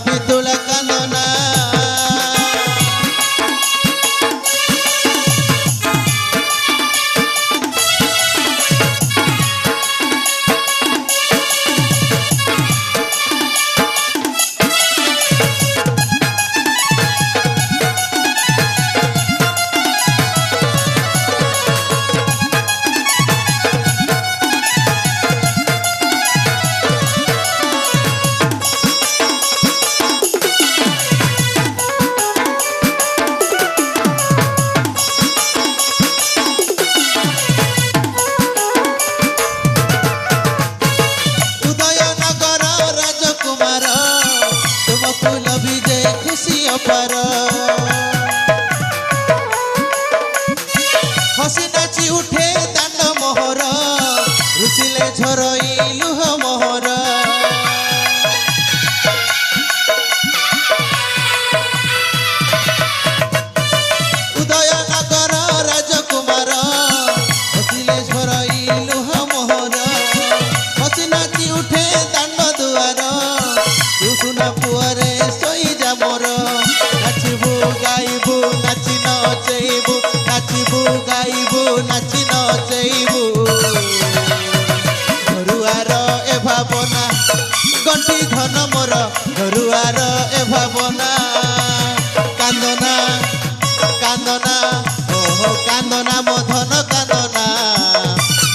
ପିତୁଳା କାନ୍ଦନା हसी नाची उठे दान मोहर रुसिले झरई लुह मोहर उदय नगर राजकुमार हसिले झरई लुह मोहर हसी नाची उठे दान दुआर तू सुना पुअरे सोई जा मोर नाचबू गाइबू नाची नचैबू नाचबू गाइबू नाची नचैबू घरुआर ए भावना गंठी धन मोर घरुआर ए भावना कांदना कांदना ओहो कांदना मो धन कांदना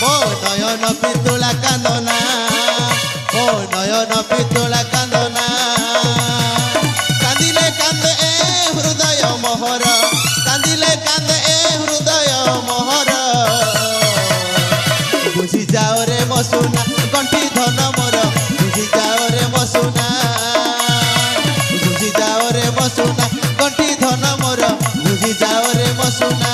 मो नयन पितुला कांदना मो नयन पितुला कांदना कांदिले कांदे ए हृदय मोहर कांदिले कांदे ए हृदय मोहर बुझी जाओ रे मसुना गंठी धन मोर बुझी जाओ रे मसुना बुझी जाओ रे मसुना गंठी धन मोर बुझी जाओ रे मसुना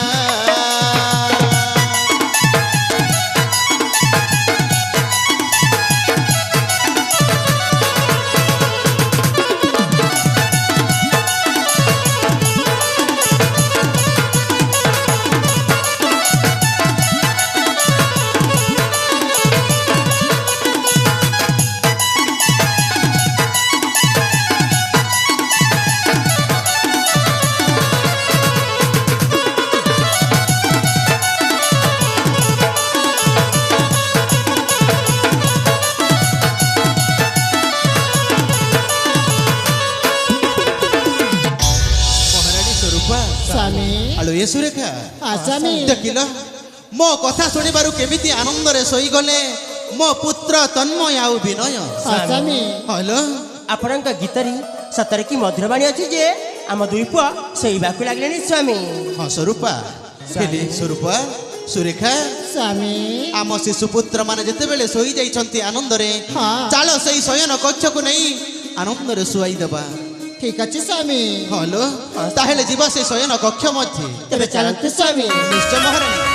आलो ये सुरेखा आसामी देखिल मो कथा शुणी बारु केमिति आनंद रे सोई गले मो पुत्र तन्मय आउ विनय आसामी हेलो आपणक गीतरी सतरे की मधुरवाणी अछि जे आम दुई पुआ सेइबाकु लागलेनी स्वामी हाँ स्वरूपा केली स्वरूपा सुरेखा स्वामी आम शिशुपुत्र माने जेते बेले सोई जाइछंती आनंद रे हाँ चलो सही शयन कक्ष को नहीं आनंद रे सुआई देबा ठीक अच्छे स्वामी हेलो ताहेले जीवा से शयन कक्ष मध्ये तेरे चलते स्वामी निश्चय महारानी